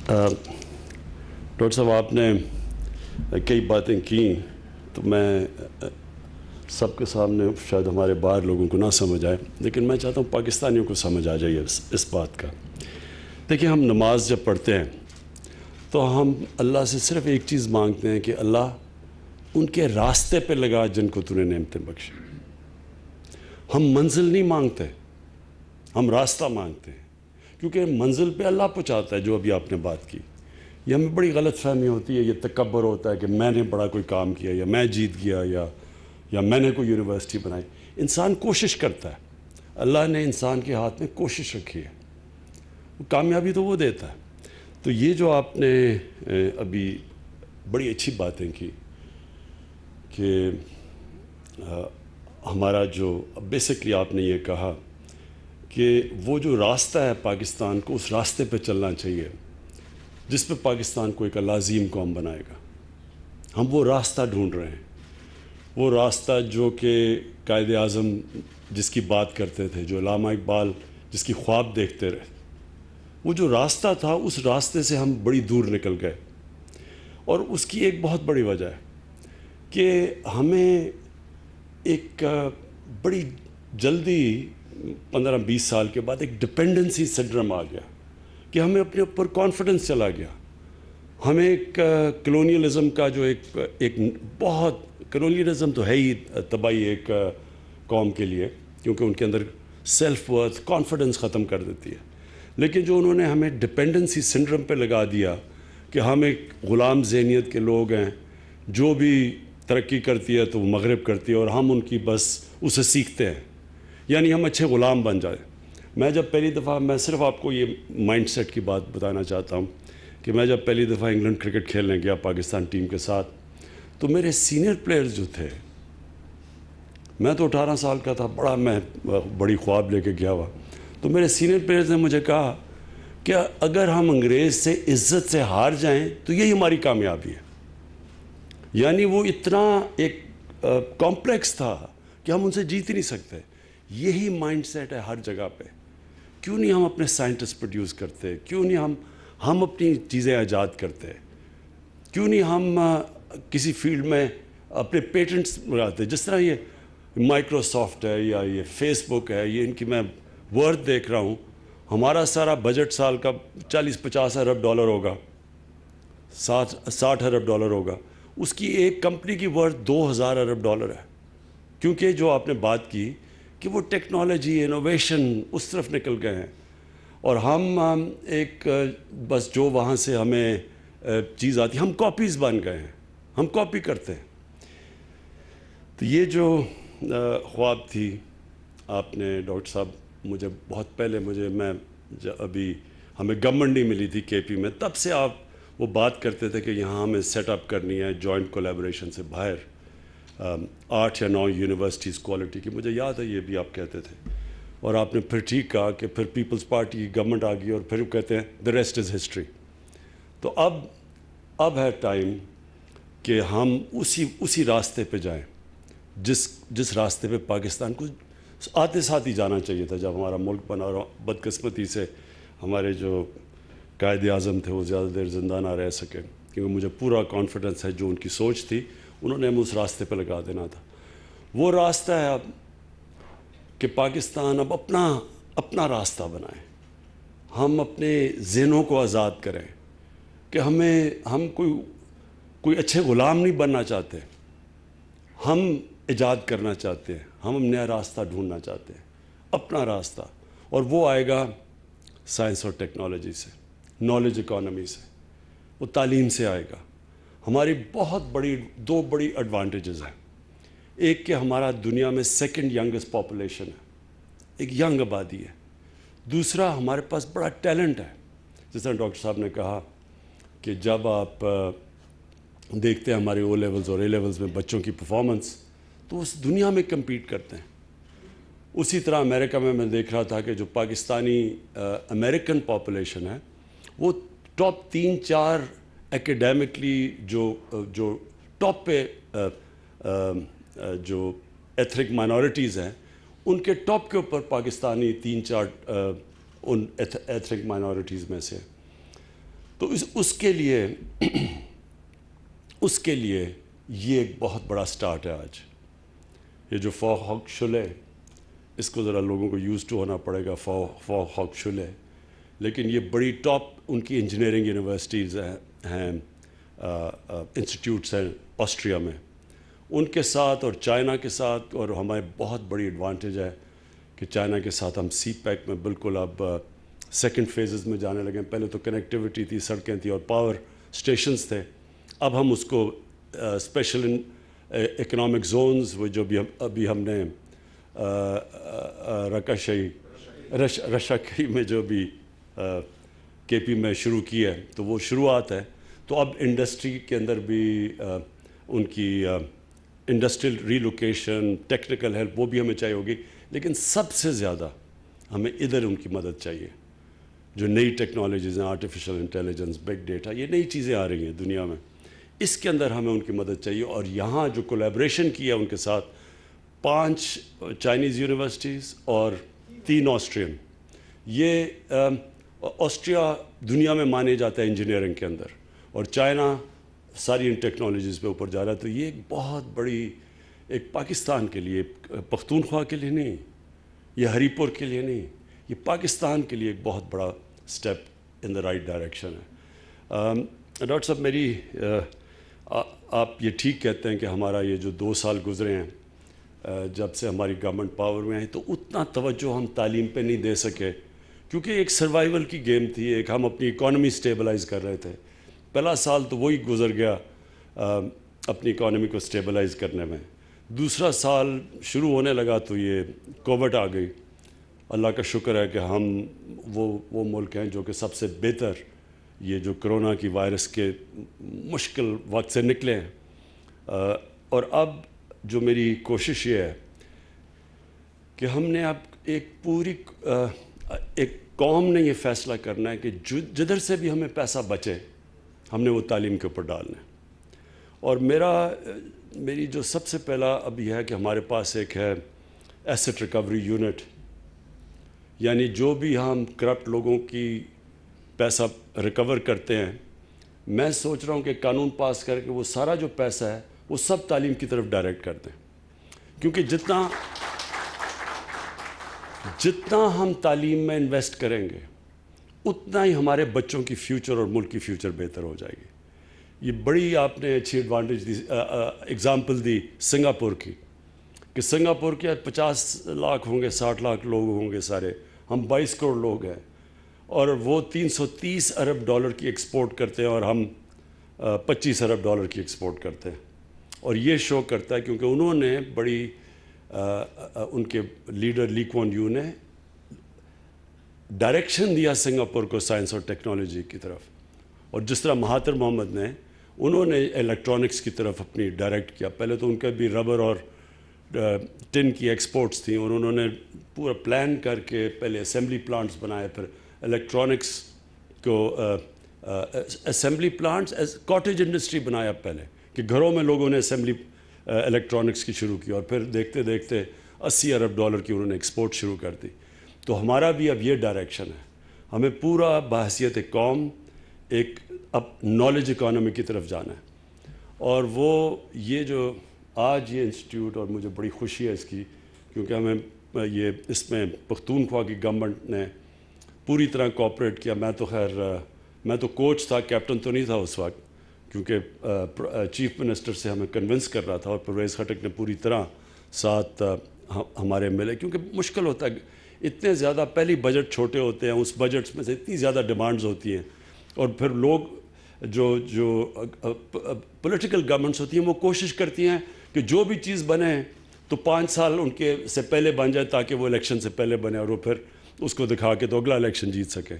Doctor صاحب آپ نے کئی باتیں کی تو میں سب کے سامنے شاید ہمارے باہر لوگوں کو نہ سمجھ آئے، لیکن میں چاہتا ہوں پاکستانیوں کو سمجھ آ جائے اس بات کا۔ دیکھیں، ہم نماز جب پڑھتے ہیں تو ہم اللہ سے صرف ایک چیز مانگتے ہیں کہ اللہ ان کے راستے پہ لگا جن کو تو نے نعمتیں بخشی۔ ہم منزل نہیں مانگتے، ہم راستہ مانگتے ہیں، کیونکہ منزل پہ اللہ پہنچاتا ہے۔ جو ابھی آپ نے بات کی، یہ ہمیں بڑی غلط فہمی ہوتی ہے، یہ تکبر ہوتا ہے کہ میں نے بڑا کوئی کام کیا، یا میں جیت گیا، یا میں نے کوئی یونیورسٹی بنائی۔ انسان کوشش کرتا ہے، اللہ نے انسان کے ہاتھ میں کوشش رکھی ہے، کامیابی تو وہ دیتا ہے۔ تو یہ جو آپ نے ابھی بڑی اچھی باتیں کی کہ ہمارا جو بیسکلی آپ نے یہ کہا کہ وہ جو راستہ ہے پاکستان کو، اس راستے پہ چلنا چاہیے جس پہ پاکستان کو ایک عظیم قوم بنائے گا۔ ہم وہ راستہ ڈھونڈ رہے ہیں، وہ راستہ جو کہ قائد اعظم جس کی بات کرتے تھے، جو علامہ اقبال جس کی خواب دیکھتے رہے، وہ جو راستہ تھا، اس راستے سے ہم بڑی دور نکل گئے۔ اور اس کی ایک بہت بڑی وجہ ہے کہ ہمیں ایک بڑی جلدی 15-20 سال کے بعد ایک ڈپینڈنسی سنڈرم آ گیا کہ ہمیں اپنے اوپر کانفیڈنس چلا گیا۔ ہمیں ایک کلونیلزم کا جو ایک بہت کلونیلزم تو ہے ہی تباہی ایک قوم کے لیے، کیونکہ ان کے اندر سیلف ورتھ کانفیڈنس ختم کر دیتی ہے۔ لیکن جو انہوں نے ہمیں ڈپینڈنسی سنڈرم پہ لگا دیا کہ ہم ایک غلام ذہنیت کے لوگ ہیں، جو بھی ترقی کرتی ہے تو وہ مغرب کرتی ہے اور ہم ان کی بس اسے سیکھتے ہیں، یعنی ہم اچھے غلام بن جائیں۔ میں جب پہلی دفعہ، میں صرف آپ کو یہ مائنڈ سیٹ کی بات بتانا چاہتا ہوں کہ میں جب پہلی دفعہ انگلینڈ کرکٹ کھیلنے گیا پاکستان ٹیم کے ساتھ، تو میرے سینئر پلیئرز جو تھے، میں تو 18 سال کا تھا، میں بڑی خواب لے کے گیا ہوا، تو میرے سینئر پلیئرز نے مجھے کہا کہ اگر ہم انگریز سے عزت سے ہار جائیں تو یہی ہماری کامیابی ہے۔ یعنی وہ اتنا ایک کمپلیکس تھا کہ ہم ان سے جیت ہی نہیں سکتے۔ یہی مائنڈ سیٹ ہے ہر جگہ پہ۔ کیوں نہیں ہم اپنے سائنٹسٹ پروڈیوس کرتے؟ کیوں نہیں ہم اپنی چیزیں ایجاد کرتے؟ کیوں نہیں ہم کسی فیلڈ میں اپنے پیٹنٹس لگاتے؟ جس طرح یہ مائکروسافٹ ہے یا یہ فیس بک ہے، یہ ان کی میں ورتھ دیکھ رہا ہوں، ہمارا سارا بجٹ سال کا 40-50 ارب ڈالر ہوگا، 60 ارب ڈالر ہوگا، اس کی ایک کمپنی کی ورتھ 2000 ارب ڈالر ہے۔ کیونکہ جو آپ نے بات کی کہ وہ ٹیکنالوجی، انوویشن اس طرف نکل گئے ہیں، اور ہم ایک بس جو وہاں سے ہمیں چیز آتی، ہم کاپیز بن گئے ہیں، ہم کاپی کرتے ہیں۔ تو یہ جو خواب تھی آپ نے ڈاکٹر صاحب، مجھے بہت پہلے میں ابھی ہمیں گورنمنٹ نہیں ملی تھی کے پی میں، تب سے آپ وہ بات کرتے تھے کہ یہاں ہمیں سیٹ اپ کرنی ہے جوائنٹ کولیبریشن سے باہر 8 یا 9 یونیورسٹیز کوالٹی کی، مجھے یاد ہے یہ بھی آپ کہتے تھے۔ اور آپ نے پھر ٹھیک کہا کہ پھر پیپلز پارٹی کی گورنمنٹ آ گئی اور پھر وہ کہتے ہیں the rest is history۔ تو اب ہے ٹائم کہ ہم اسی راستے پہ جائیں جس راستے پہ پاکستان کو آتے ساتھ ہی جانا چاہیے تھا جب ہمارا ملک بنا۔ اور بدقسمتی سے ہمارے جو قائد اعظم تھے وہ زیادہ دیر زندہ نہ رہ سکے، کیونکہ مجھے پورا کانفیڈنس ہے جو ان کی سوچ تھی انہوں نے ہمیں اس راستے پہ لگا دینا تھا۔ وہ راستہ ہے اب کہ پاکستان اب اپنا راستہ بنائے، ہم اپنے ذہنوں کو آزاد کریں کہ ہم کوئی اچھے غلام نہیں بننا چاہتے، ہم ایجاد کرنا چاہتے ہیں، ہم نیا راستہ ڈھونڈنا چاہتے ہیں، اپنا راستہ۔ اور وہ آئے گا سائنس اور ٹیکنالوجی سے، نالج اکانومی سے، وہ تعلیم سے آئے گا۔ ہماری دو بڑی ایڈوانٹیجز ہیں۔ ایک کہ ہمارا دنیا میں سیکنڈ ینگسٹ پاپولیشن ہے، ایک ینگ آبادی ہے۔ دوسرا، ہمارے پاس بڑا ٹیلنٹ ہے۔ جس طرح ڈاکٹر صاحب نے کہا کہ جب آپ دیکھتے ہیں ہمارے او لیولز اور اے لیولز میں بچوں کی پرفارمنس، تو اس دنیا میں کمپیٹ کرتے ہیں۔ اسی طرح امریکہ میں دیکھ رہا تھا کہ جو پاکستانی امریکن پاپولیشن ہے، وہ ٹاپ 3-4 ایکیڈیمکلی جو ٹاپ پہ جو ایتھنک مائنورٹیز ہیں، ان کے ٹاپ کے اوپر پاکستانی 3-4 ان ایتھنک مائنورٹیز میں سے۔ تو اس کے لیے یہ ایک بہت بڑا سٹارٹ ہے آج. یہ جو فوکشچولے، اس کو ذرا لوگوں کو یوز ٹو ہونا پڑے گا، فوکشچولے، لیکن یہ بڑی ٹاپ ان کی انجینئرنگ یونیورسٹیز ہیں، انسٹیٹیوٹس ہیں آسٹریا میں، ان کے ساتھ اور چائنا کے ساتھ. اور ہمارے بہت بڑی ایڈوانٹیج ہے کہ چائنا کے ساتھ ہم سی پیک میں بالکل اب سیکنڈ فیزز میں جانے لگے ہیں. پہلے تو کنیکٹیوٹی تھی، سڑکیں تھیں اور پاور اسٹیشنز تھے. اب ہم اس کو اسپیشل اکنامک زونز، وہ جو بھی ابھی ہم نے رشا کئی میں جو بھی کے پی میں شروع کی ہے، تو وہ شروعات ہے. تو اب انڈسٹری کے اندر بھی ان کی انڈسٹریل ریلوکیشن، ٹیکنیکل ہیلپ، وہ بھی ہمیں چاہیے ہوگی. لیکن سب سے زیادہ ہمیں ادھر ان کی مدد چاہیے. جو نئی ٹیکنالوجیز ہیں، آرٹیفیشل انٹیلیجنس، بگ ڈیٹا، یہ نئی چیزیں آ رہی ہیں دنیا میں، اس کے اندر ہمیں ان کی مدد چاہیے. اور یہاں جو کولیبریشن کیا ان کے ساتھ 5 چائنیز یونیورسٹیز اور 3 آسٹرین. یہ آسٹریا دنیا میں مانے جاتا ہے انجینئرنگ کے اندر، اور چائنا ساری ان ٹیکنالوجیز پہ اوپر جا رہا ہے. تو یہ ایک بہت بڑی، ایک پاکستان کے لیے، پختونخوا کے لیے نہیں، یہ ہری پور کے لیے نہیں، یہ پاکستان کے لیے ایک بہت بڑا step in the right direction ہے. ڈاکٹر صاحب، میری آپ یہ ٹھیک کہتے ہیں کہ ہمارا یہ جو 2 سال گزرے ہیں جب سے ہماری گورنمنٹ پاور میں آئی، تو اتنا توجہ ہم تعلیم پہ نہیں دے سکے، کیونکہ ایک سروائیول کی گیم تھی. ایک ہم اپنی اکانومی سٹیبلائز کر رہے تھے. پہلا سال تو وہی گزر گیا اپنی اکانومی کو سٹیبلائز کرنے میں. دوسرا سال شروع ہونے لگا تو یہ کووڈ آ گئی. اللہ کا شکر ہے کہ ہم وہ ملک ہیں جو کہ سب سے بہتر یہ جو کرونا کی وائرس کے مشکل وقت سے نکلے ہیں. اور اب جو میری کوشش یہ ہے کہ ہم نے اب ایک قوم نے یہ فیصلہ کرنا ہے کہ جدھر سے بھی ہمیں پیسہ بچے ہم نے وہ تعلیم کے اوپر ڈالنا ہے. اور میری جو سب سے پہلا اب یہ ہے کہ ہمارے پاس ایک ہے ایسٹ ریکوری یونٹ، یعنی جو بھی ہم کرپٹ لوگوں کی پیسہ ریکور کرتے ہیں، میں سوچ رہا ہوں کہ قانون پاس کر کے وہ سارا جو پیسہ ہے وہ سب تعلیم کی طرف ڈائریکٹ کر دیں. کیونکہ جتنا ہم تعلیم میں انویسٹ کریں گے اتنا ہی ہمارے بچوں کی فیوچر اور ملک کی فیوچر بہتر ہو جائے گی. یہ بڑی آپ نے اچھی ایڈوانٹیج دی، اگزامپل دی سنگاپور کی، کہ سنگاپور کے 50 لاکھ ہوں گے، 60 لاکھ لوگ ہوں گے سارے، ہم 22 کروڑ لوگ ہیں، اور وہ 330 ارب ڈالر کی ایکسپورٹ کرتے ہیں اور ہم 25 ارب ڈالر کی ایکسپورٹ کرتے ہیں. اور یہ شو کرتا ہے کیونکہ انہوں نے بڑی ان کے لیڈر لی کوان یو نے ڈائریکشن دیا سنگاپور کو سائنس اور ٹیکنالوجی کی طرف. اور جس طرح مہاتر محمد نے، انہوں نے الیکٹرانکس کی طرف اپنی ڈائریکٹ کیا. پہلے تو ان کا بھی ربر اور ٹن کی ایکسپورٹس تھیں، اور انہوں نے پورا پلان کر کے پہلے اسمبلی پلانٹس بنائے، پھر الیکٹرانکس کو اسمبلی پلانٹس کاٹیج انڈسٹری بنایا پہلے، کہ گھروں میں لوگوں نے اسمبلی الیکٹرانکس کی شروع کی، اور پھر دیکھتے دیکھتے 80 ارب ڈالر کی انہوں نے ایکسپورٹ شروع کر دی. تو ہمارا بھی اب یہ ڈائریکشن ہے، ہمیں پورا بحیثیت قوم ایک اب نالج اکانومی کی طرف جانا ہے. اور وہ یہ جو آج یہ انسٹیٹیوٹ، اور مجھے بڑی خوشی ہے اس کی، کیونکہ ہمیں اس میں پختونخوا کی گورنمنٹ نے پوری طرح کوآپریٹ کیا. میں تو کوچ تھا، کیپٹن تو نہیں تھا اس وقت، کیونکہ چیف منسٹر سے ہمیں کنونس کر رہا تھا، اور پرویز خٹک نے پوری طرح ساتھ ہمارے ملے. کیونکہ مشکل ہوتا ہے، اتنے زیادہ پہلی بجٹ چھوٹے ہوتے ہیں، اس بجٹس میں سے اتنی زیادہ ڈیمانڈز ہوتی ہیں، اور پھر لوگ جو پولیٹیکل گورنمنٹس ہوتی ہیں وہ کوشش کرتی ہیں کہ جو بھی چیز بنے تو 5 سال ان کے سے پہلے بن جائے، تاکہ وہ الیکشن سے پہلے بنے اور وہ پھر اس کو دکھا کے تو اگلا الیکشن جیت سکے.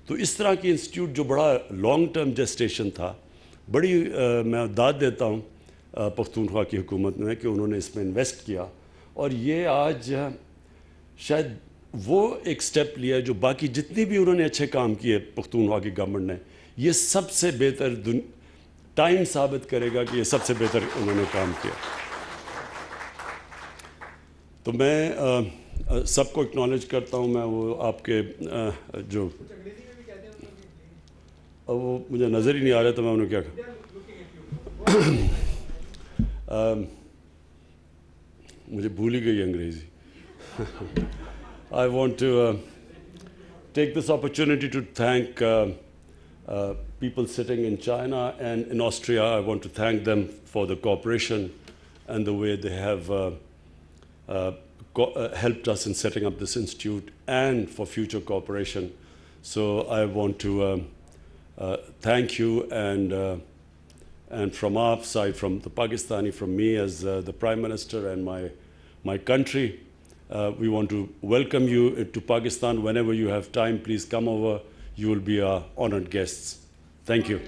تو اس طرح کی انسٹیٹیوٹ جو بڑا لانگ ٹرم جسٹیشن تھا، بڑی میں داد دیتا ہوں پختونخوا کی حکومت میں کہ انہوں نے اس میں انویسٹ کیا. اور یہ آج شاید وہ ایک سٹیپ لیا جو باقی جتنی بھی انہوں نے اچھے کام کیے پختونخوا کی گورنمنٹ نے، یہ سب سے بہتر ٹائم ثابت کرے گا کہ یہ سب سے بہتر انہوں نے کام کیا. تو میں سب کو اکنالج کرتا ہوں. میں وہ آپ کے جو اب وہ مجھے نظر ہی نہیں آ رہا تو میں انہوں کیا مجھے بھول ہی گئی انگریزی. I want to take this opportunity to thank people sitting in China and in Austria. I want to thank them for the cooperation and the way they have helped us in setting up this institute and for future cooperation. So I want to thank you, and from our side, from the Pakistani, from me as the Prime Minister and my country, we want to welcome you to Pakistan. Whenever you have time, please come over. You will be our honored guests. Thank you.